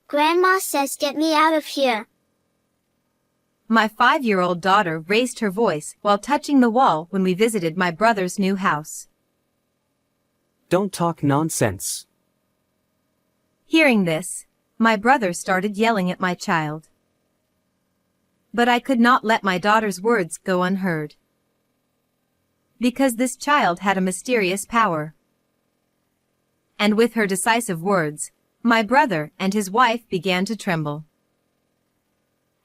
Grandma says get me out of here. My 5-year-old daughter raised her voice while touching the wall when we visited my brother's new house. Don't talk nonsense. Hearing this, my brother started yelling at my child. But I could not let my daughter's words go unheard. Because this child had a mysterious power. And with her decisive words, my brother and his wife began to tremble.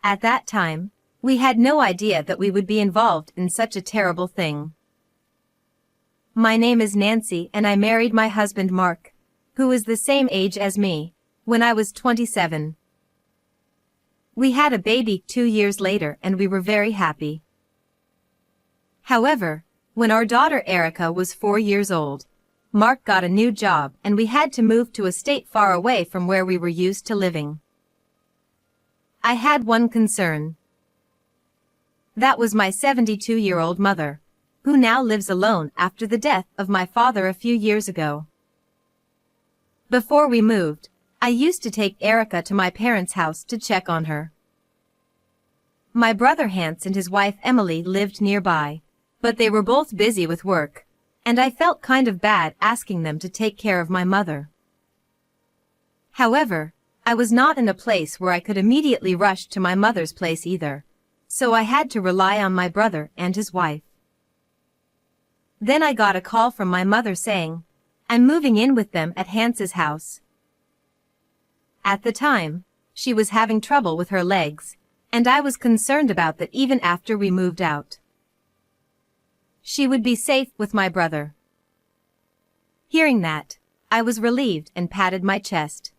At that time, we had no idea that we would be involved in such a terrible thing. My name is Nancy and I married my husband Mark, who is the same age as me, when I was 27. We had a baby 2 years later and we were very happy. However, when our daughter Erica was 4 years old, Mark got a new job and we had to move to a state far away from where we were used to living. I had one concern. That was my 72-year-old mother, who now lives alone after the death of my father a few years ago. Before we moved, I used to take Erica to my parents' house to check on her. My brother Hans and his wife Emily lived nearby, but they were both busy with work, and I felt kind of bad asking them to take care of my mother. However, I was not in a place where I could immediately rush to my mother's place either, so I had to rely on my brother and his wife. Then I got a call from my mother saying, I'm moving in with them at Hans's house. At the time, she was having trouble with her legs, and I was concerned about that even after we moved out. She would be safe with my brother. Hearing that, I was relieved and patted my chest.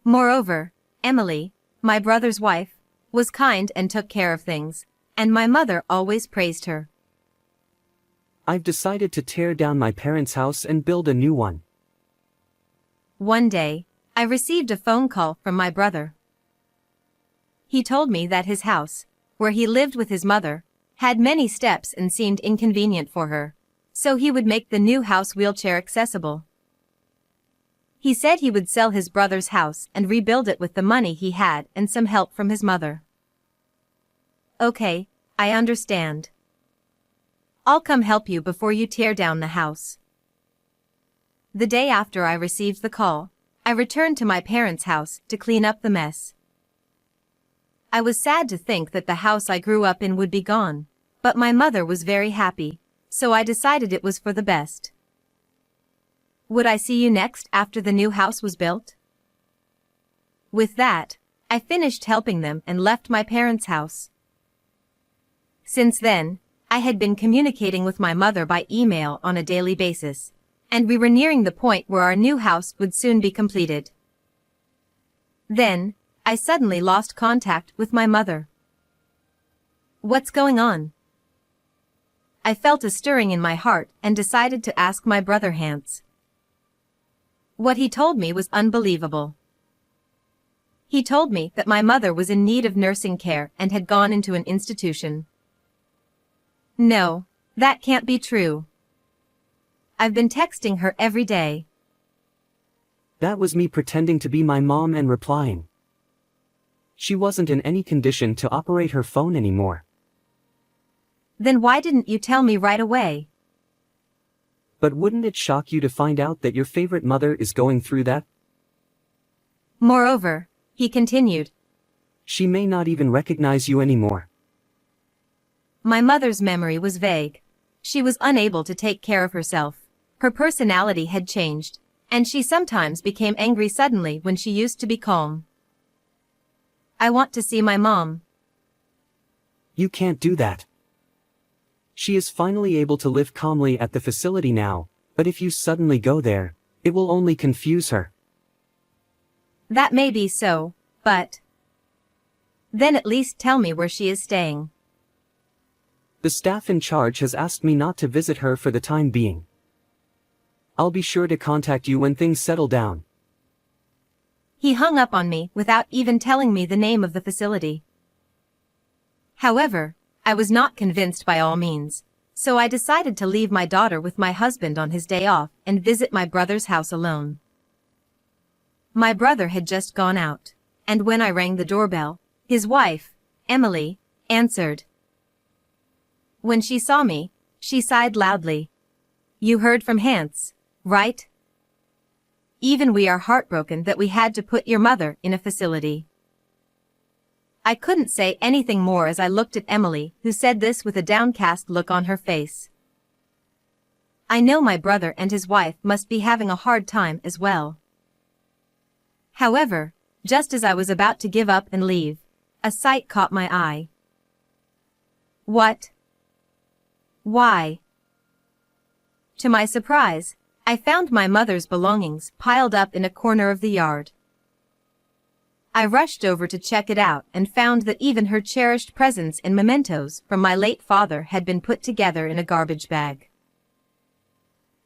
Moreover, Emily, my brother's wife, was kind and took care of things, and my mother always praised her. I've decided to tear down my parents' house and build a new one. One day, I received a phone call from my brother. He told me that his house, where he lived with his mother, had many steps and seemed inconvenient for her, so he would make the new house wheelchair accessible. He said he would sell his brother's house and rebuild it with the money he had and some help from his mother. Okay, I understand. I'll come help you before you tear down the house. The day after I received the call, I returned to my parents' house to clean up the mess. I was sad to think that the house I grew up in would be gone, but my mother was very happy, so I decided it was for the best. Would I see you next after the new house was built? With that, I finished helping them and left my parents' house. Since then, I had been communicating with my mother by email on a daily basis, and we were nearing the point where our new house would soon be completed. Then, I suddenly lost contact with my mother. What's going on? I felt a stirring in my heart and decided to ask my brother Hans. What he told me was unbelievable. He told me that my mother was in need of nursing care and had gone into an institution. No, that can't be true. I've been texting her every day. That was me pretending to be my mom and replying. She wasn't in any condition to operate her phone anymore. Then why didn't you tell me right away? But wouldn't it shock you to find out that your favorite mother is going through that? Moreover, he continued, she may not even recognize you anymore. My mother's memory was vague. She was unable to take care of herself. Her personality had changed, and she sometimes became angry suddenly when she used to be calm. I want to see my mom. You can't do that. She is finally able to live calmly at the facility now, but if you suddenly go there, it will only confuse her. That may be so, but then at least tell me where she is staying. The staff in charge has asked me not to visit her for the time being. I'll be sure to contact you when things settle down. He hung up on me without even telling me the name of the facility. However, I was not convinced by all means, so I decided to leave my daughter with my husband on his day off and visit my brother's house alone. My brother had just gone out, and when I rang the doorbell, his wife, Emily, answered. When she saw me, she sighed loudly. "You heard from Hans, right? Even we are heartbroken that we had to put your mother in a facility." I couldn't say anything more as I looked at Emily, who said this with a downcast look on her face. I know my brother and his wife must be having a hard time as well. However, just as I was about to give up and leave, a sight caught my eye. What? Why? To my surprise, I found my mother's belongings piled up in a corner of the yard. I rushed over to check it out and found that even her cherished presents and mementos from my late father had been put together in a garbage bag.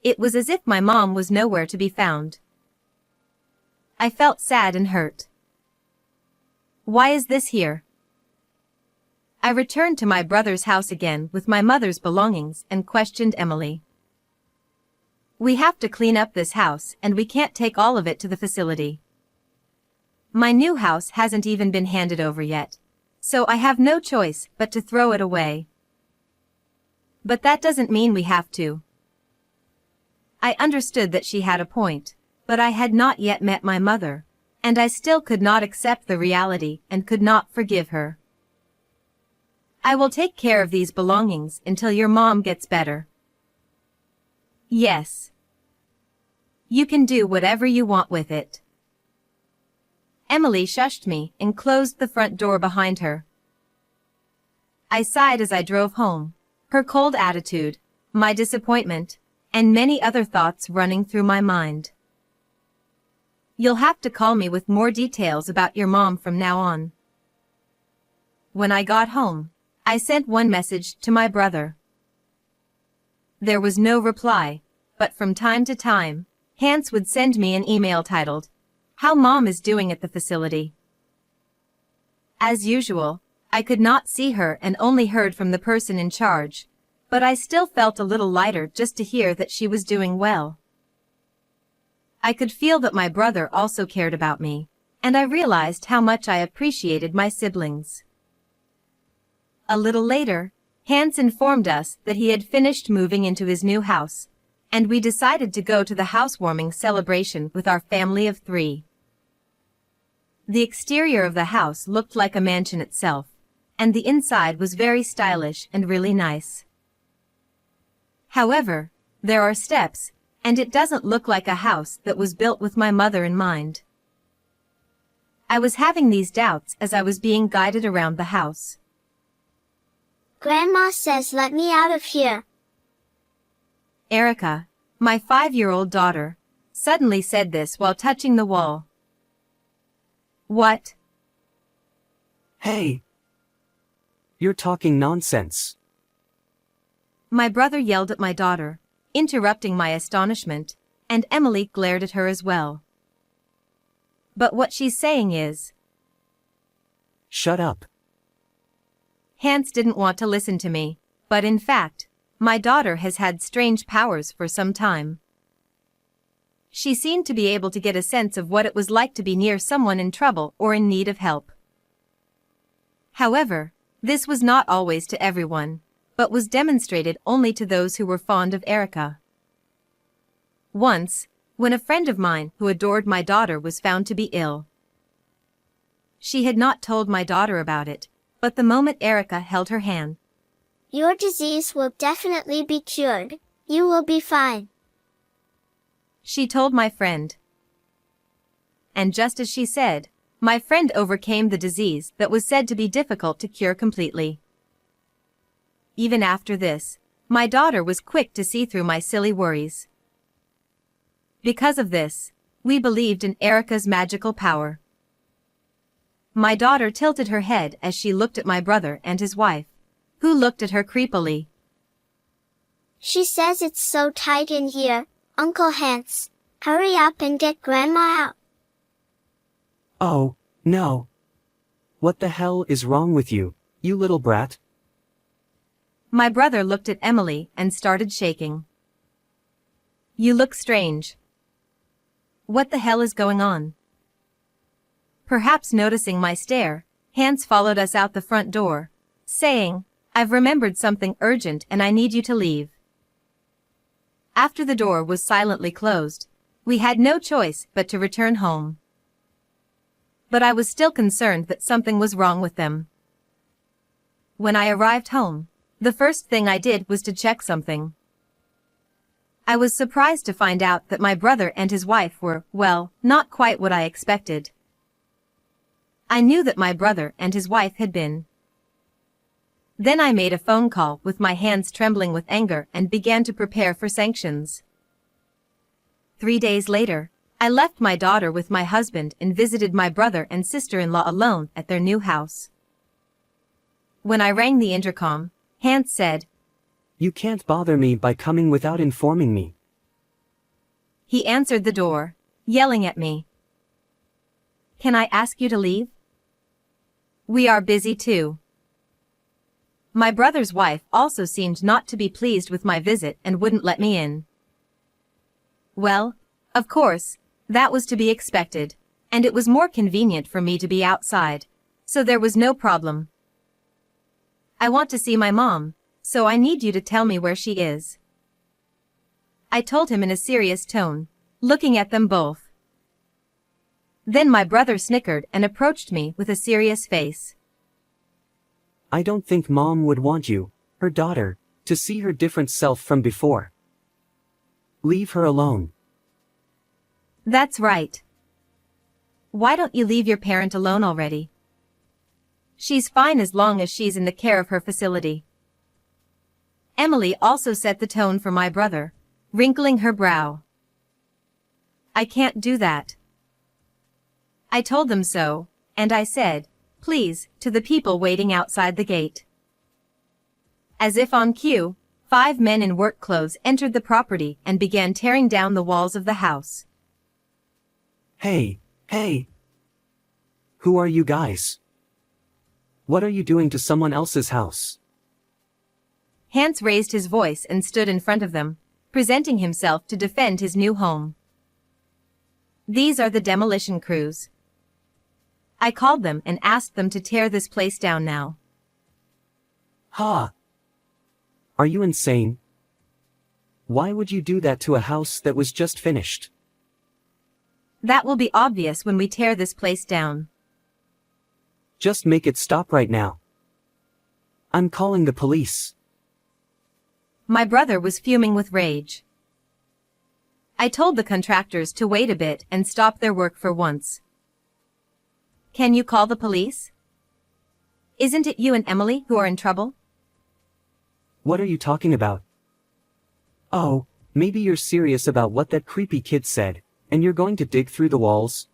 It was as if my mom was nowhere to be found. I felt sad and hurt. Why is this here? I returned to my brother's house again with my mother's belongings and questioned Emily. "We have to clean up this house and we can't take all of it to the facility. My new house hasn't even been handed over yet, so I have no choice but to throw it away." "But that doesn't mean we have to." I understood that she had a point, but I had not yet met my mother, and I still could not accept the reality and could not forgive her. "I will take care of these belongings until your mom gets better." "Yes. You can do whatever you want with it." Emily shushed me and closed the front door behind her. I sighed as I drove home, her cold attitude, my disappointment, and many other thoughts running through my mind. "You'll have to call me with more details about your mom from now on." When I got home, I sent one message to my brother. There was no reply, but from time to time, Hans would send me an email titled, "How Mom is Doing at the Facility." As usual, I could not see her and only heard from the person in charge, but I still felt a little lighter just to hear that she was doing well. I could feel that my brother also cared about me, and I realized how much I appreciated my siblings. A little later, Hans informed us that he had finished moving into his new house, and we decided to go to the housewarming celebration with our family of 3. The exterior of the house looked like a mansion itself, and the inside was very stylish and really nice. However, there are steps, and it doesn't look like a house that was built with my mother in mind. I was having these doubts as I was being guided around the house. Grandma says let me out of here. Erica, my 5-year-old daughter, suddenly said this while touching the wall. "What?" Hey! You're talking nonsense. My brother yelled at my daughter, interrupting my astonishment, and Emily glared at her as well. "But what she's saying is..." Shut up. Hans didn't want to listen to me, but in fact, my daughter has had strange powers for some time. She seemed to be able to get a sense of what it was like to be near someone in trouble or in need of help. However, this was not always to everyone, but was demonstrated only to those who were fond of Erica. Once, when a friend of mine who adored my daughter was found to be ill. She had not told my daughter about it, but the moment Erica held her hand, "Your disease will definitely be cured. You will be fine," she told my friend. And just as she said, my friend overcame the disease that was said to be difficult to cure completely. Even after this, my daughter was quick to see through my silly worries. Because of this, we believed in Erica's magical power. My daughter tilted her head as she looked at my brother and his wife, who looked at her creepily. "She says it's so tight in here, Uncle Hans. Hurry up and get Grandma out." Oh, no. What the hell is wrong with you, you little brat? My brother looked at Emily and started shaking. "You look strange. What the hell is going on?" Perhaps noticing my stare, Hans followed us out the front door, saying, "I've remembered something urgent and I need you to leave." After the door was silently closed, we had no choice but to return home. But I was still concerned that something was wrong with them. When I arrived home, the first thing I did was to check something. I was surprised to find out that my brother and his wife were, well, not quite what I expected. I knew that my brother and his wife had been. Then I made a phone call with my hands trembling with anger and began to prepare for sanctions. 3 days later, I left my daughter with my husband and visited my brother and sister-in-law alone at their new house. When I rang the intercom, Hans said, "You can't bother me by coming without informing me." He answered the door, yelling at me. "Can I ask you to leave? We are busy too." My brother's wife also seemed not to be pleased with my visit and wouldn't let me in. Well, of course, that was to be expected, and it was more convenient for me to be outside, so there was no problem. "I want to see my mom, so I need you to tell me where she is," I told him in a serious tone, looking at them both. Then my brother snickered and approached me with a serious face. "I don't think Mom would want you, her daughter, to see her different self from before. Leave her alone." That's right. Why don't you leave your parent alone already? She's fine as long as she's in the care of her facility. Emily also set the tone for my brother, wrinkling her brow. "I can't do that." I told them so, and I said, "Please," to the people waiting outside the gate. As if on cue, 5 men in work clothes entered the property and began tearing down the walls of the house. Hey! Who are you guys? What are you doing to someone else's house?" Hans raised his voice and stood in front of them, presenting himself to defend his new home. "These are the demolition crews. I called them and asked them to tear this place down now." Ha! Are you insane? Why would you do that to a house that was just finished? That will be obvious when we tear this place down. Just make it stop right now. I'm calling the police. My brother was fuming with rage. I told the contractors to wait a bit and stop their work for once. "Can you call the police? Isn't it you and Emily who are in trouble?" What are you talking about? Oh, maybe you're serious about what that creepy kid said, and you're going to dig through the walls?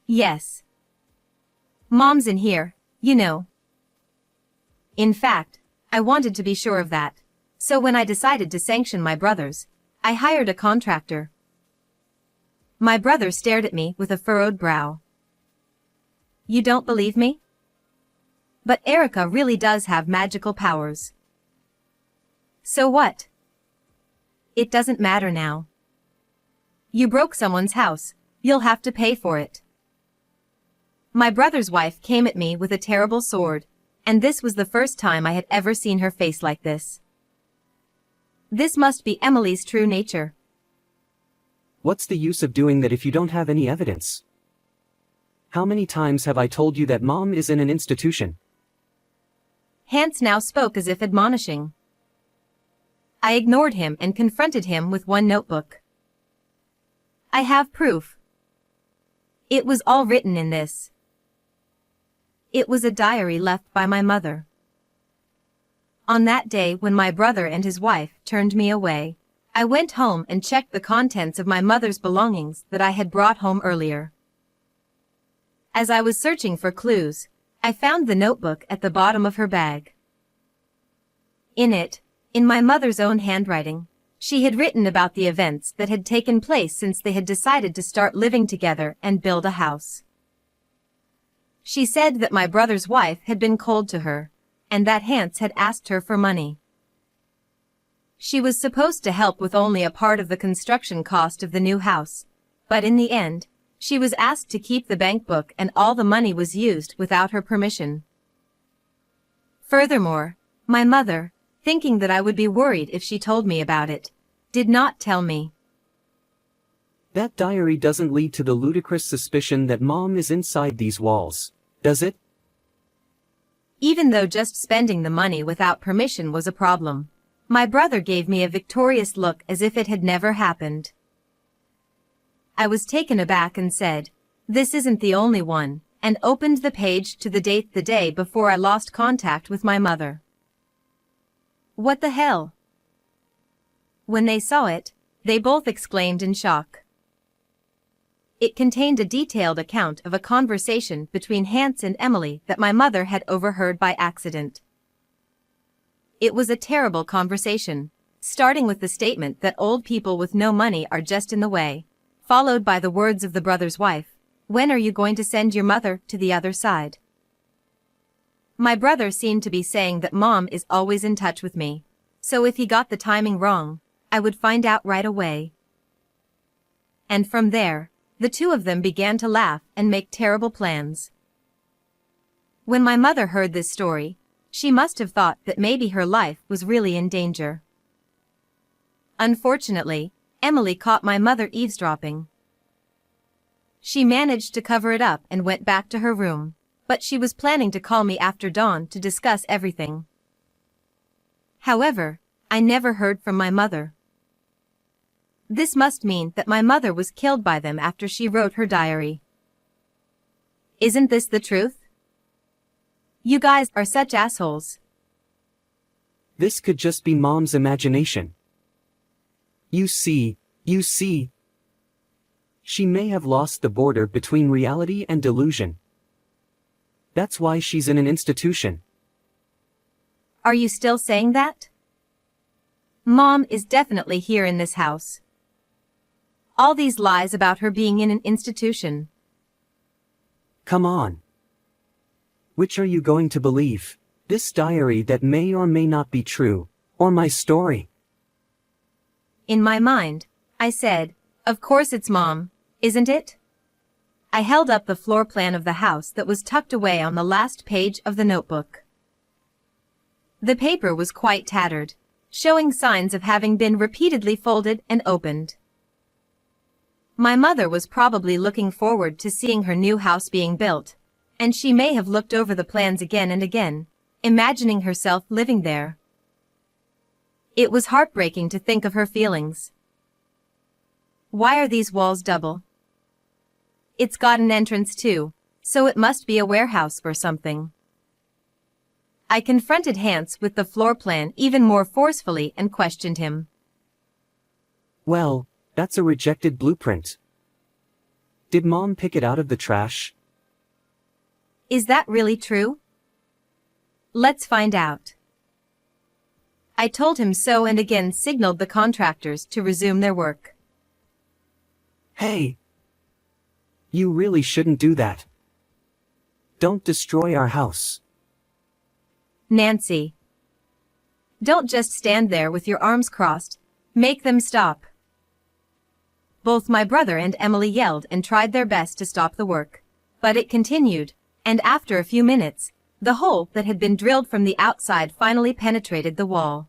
Yes. Mom's in here, you know. In fact, I wanted to be sure of that, so when I decided to sanction my brothers, I hired a contractor. My brother stared at me with a furrowed brow. "You don't believe me? But Erica really does have magical powers." "So what? It doesn't matter now. You broke someone's house, you'll have to pay for it." My brother's wife came at me with a terrible sword, and this was the first time I had ever seen her face like this. This must be Emily's true nature. What's the use of doing that if you don't have any evidence? How many times have I told you that Mom is in an institution? Hans now spoke as if admonishing. I ignored him and confronted him with one notebook. "I have proof. It was all written in this." It was a diary left by my mother. On that day when my brother and his wife turned me away, I went home and checked the contents of my mother's belongings that I had brought home earlier. As I was searching for clues, I found the notebook at the bottom of her bag. In it, in my mother's own handwriting, she had written about the events that had taken place since they had decided to start living together and build a house. She said that my brother's wife had been cold to her, and that Hans had asked her for money. She was supposed to help with only a part of the construction cost of the new house, but in the end, She was asked to keep the bank book and all the money was used without her permission. Furthermore, my mother, thinking that I would be worried if she told me about it, did not tell me. That diary doesn't lead to the ludicrous suspicion that Mom is inside these walls, does it? Even though just spending the money without permission was a problem, my brother gave me a victorious look as if it had never happened. I was taken aback and said, "This isn't the only one," and opened the page to the date the day before I lost contact with my mother. "What the hell?" When they saw it, they both exclaimed in shock. It contained a detailed account of a conversation between Hans and Emily that my mother had overheard by accident. It was a terrible conversation, starting with the statement that old people with no money are just in the way, followed by the words of the brother's wife, "When are you going to send your mother to the other side?" My brother seemed to be saying that Mom is always in touch with me, so if he got the timing wrong, I would find out right away. And from there, the two of them began to laugh and make terrible plans. When my mother heard this story, she must have thought that maybe her life was really in danger. Unfortunately, Emily caught my mother eavesdropping. She managed to cover it up and went back to her room, but she was planning to call me after dawn to discuss everything. However, I never heard from my mother. This must mean that my mother was killed by them after she wrote her diary. Isn't this the truth? You guys are such assholes. This could just be Mom's imagination. You see. She may have lost the border between reality and delusion. That's why she's in an institution. Are you still saying that? Mom is definitely here in this house. All these lies about her being in an institution. Come on. Which are you going to believe? This diary that may or may not be true, or my story? In my mind, I said, "Of course it's Mom, isn't it?" I held up the floor plan of the house that was tucked away on the last page of the notebook. The paper was quite tattered, showing signs of having been repeatedly folded and opened. My mother was probably looking forward to seeing her new house being built, and she may have looked over the plans again and again, imagining herself living there. It was heartbreaking to think of her feelings. Why are these walls double? It's got an entrance too, so it must be a warehouse or something. I confronted Hans with the floor plan even more forcefully and questioned him. Well, that's a rejected blueprint. Did Mom pick it out of the trash? Is that really true? Let's find out. I told him so and again signaled the contractors to resume their work. Hey! You really shouldn't do that. Don't destroy our house. Nancy. Don't just stand there with your arms crossed. Make them stop. Both my brother and Emily yelled and tried their best to stop the work, but it continued, and after a few minutes, the hole that had been drilled from the outside finally penetrated the wall.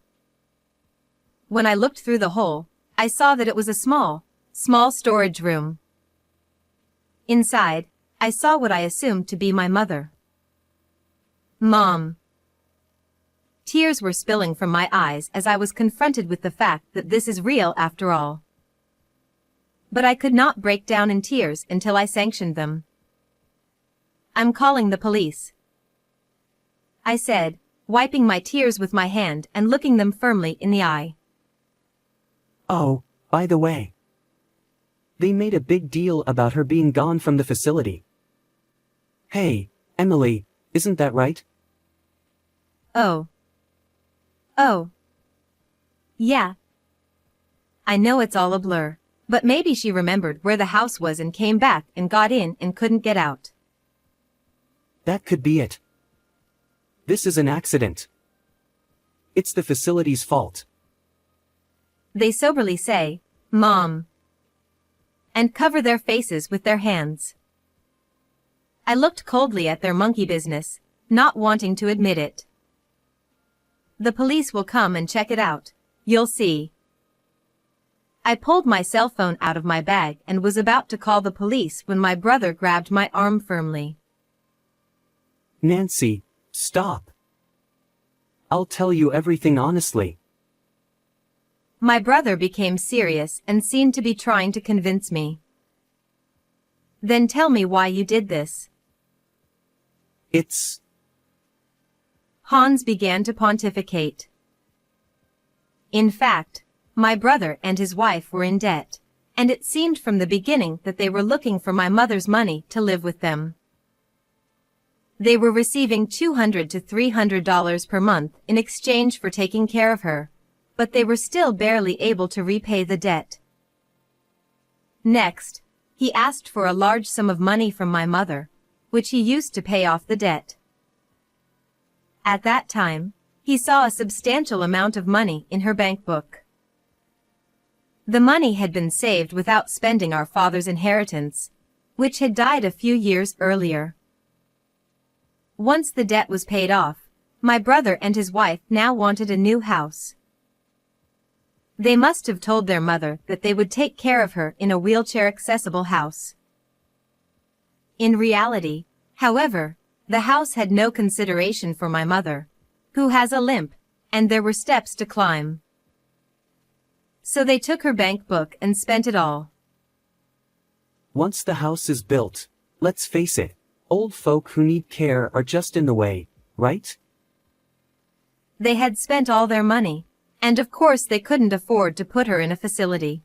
When I looked through the hole, I saw that it was a small storage room. Inside, I saw what I assumed to be my mother. Mom. Tears were spilling from my eyes as I was confronted with the fact that this is real after all. But I could not break down in tears until I sanctioned them. "I'm calling the police," I said, wiping my tears with my hand and looking them firmly in the eye. Oh, by the way. They made a big deal about her being gone from the facility. Hey, Emily, isn't that right? Oh. Yeah. I know it's all a blur, but maybe she remembered where the house was and came back and got in and couldn't get out. That could be it. This is an accident. It's the facility's fault. They soberly say, "Mom." and cover their faces with their hands. I looked coldly at their monkey business, not wanting to admit it. The police will come and check it out, you'll see. I pulled my cell phone out of my bag and was about to call the police when my brother grabbed my arm firmly. Nancy, stop. I'll tell you everything honestly. My brother became serious and seemed to be trying to convince me. Then tell me why you did this. It's... Hans began to pontificate. In fact, my brother and his wife were in debt, and it seemed from the beginning that they were looking for my mother's money to live with them. They were receiving $200 to $300 per month in exchange for taking care of her, but they were still barely able to repay the debt. Next, he asked for a large sum of money from my mother, which he used to pay off the debt. At that time, he saw a substantial amount of money in her bank book. The money had been saved without spending our father's inheritance, which had died a few years earlier. Once the debt was paid off, my brother and his wife now wanted a new house. They must have told their mother that they would take care of her in a wheelchair-accessible house. In reality, however, the house had no consideration for my mother, who has a limp, and there were steps to climb. So they took her bank book and spent it all. Once the house is built, let's face it, old folk who need care are just in the way, right? They had spent all their money, and of course they couldn't afford to put her in a facility.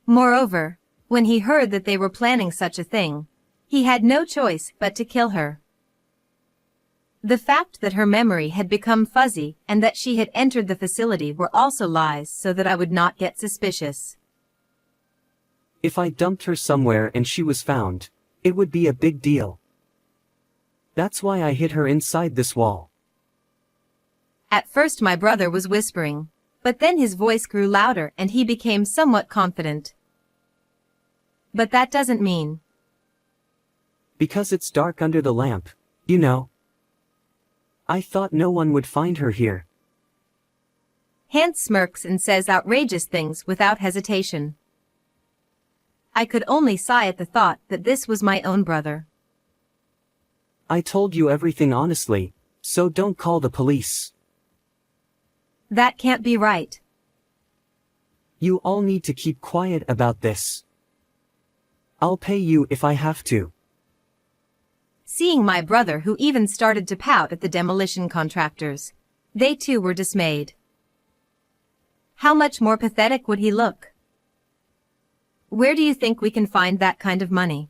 Moreover, when he heard that they were planning such a thing, he had no choice but to kill her. The fact that her memory had become fuzzy and that she had entered the facility were also lies so that I would not get suspicious. If I dumped her somewhere and she was found, it would be a big deal. That's why I hid her inside this wall. At first my brother was whispering, but then his voice grew louder and he became somewhat confident. But that doesn't mean. Because it's dark under the lamp, you know. I thought no one would find her here. Hans smirks and says outrageous things without hesitation. I could only sigh at the thought that this was my own brother. I told you everything honestly, so don't call the police. That can't be right. You all need to keep quiet about this. I'll pay you if I have to. Seeing my brother, who even started to pout at the demolition contractors, they too were dismayed. How much more pathetic would he look? Where do you think we can find that kind of money?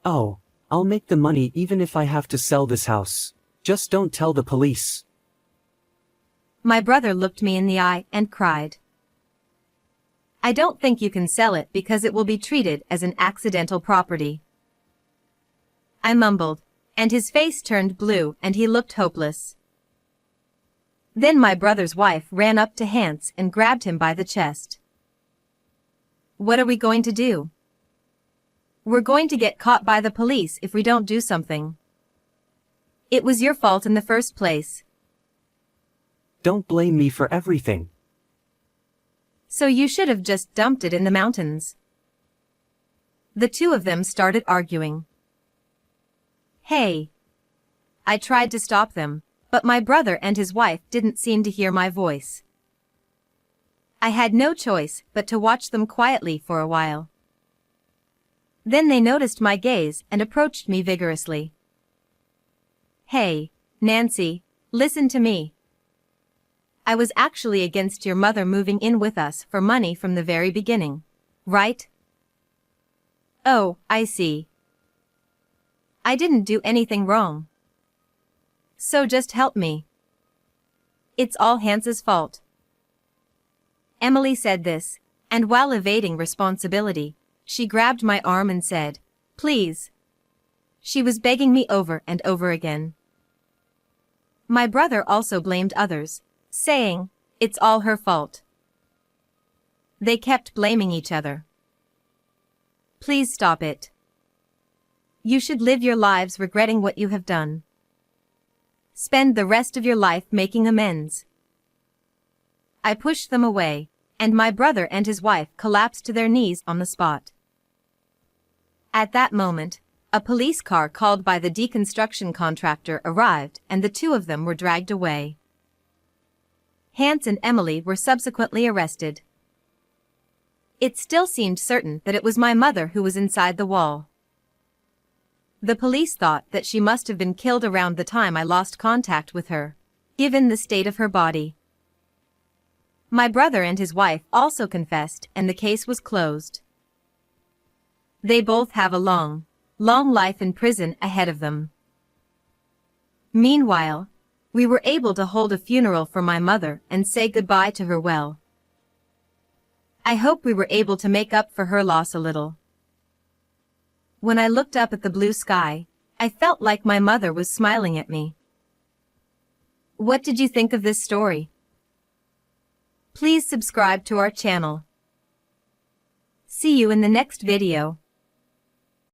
Oh, I'll make the money even if I have to sell this house. Just don't tell the police. My brother looked me in the eye and cried. I don't think you can sell it because it will be treated as an accidental property. I mumbled, and his face turned blue and he looked hopeless. Then my brother's wife ran up to Hans and grabbed him by the chest. What are we going to do? We're going to get caught by the police if we don't do something. It was your fault in the first place. Don't blame me for everything. So you should have just dumped it in the mountains. The two of them started arguing. Hey! I tried to stop them, but my brother and his wife didn't seem to hear my voice. I had no choice but to watch them quietly for a while. Then they noticed my gaze and approached me vigorously. Hey, Nancy, listen to me. I was actually against your mother moving in with us for money from the very beginning, right? Oh, I see. I didn't do anything wrong. So just help me. It's all Hans's fault. Emily said this, and while evading responsibility, she grabbed my arm and said, "Please." She was begging me over and over again. My brother also blamed others, saying, "It's all her fault." They kept blaming each other. Please stop it. You should live your lives regretting what you have done. Spend the rest of your life making amends. I pushed them away, and my brother and his wife collapsed to their knees on the spot. At that moment, a police car called by the deconstruction contractor arrived and the two of them were dragged away. Hans and Emily were subsequently arrested. It still seemed certain that it was my mother who was inside the wall. The police thought that she must have been killed around the time I lost contact with her, given the state of her body. My brother and his wife also confessed and the case was closed. They both have a long life in prison ahead of them. Meanwhile, we were able to hold a funeral for my mother and say goodbye to her well. I hope we were able to make up for her loss a little. When I looked up at the blue sky, I felt like my mother was smiling at me. What did you think of this story? Please subscribe to our channel. See you in the next video.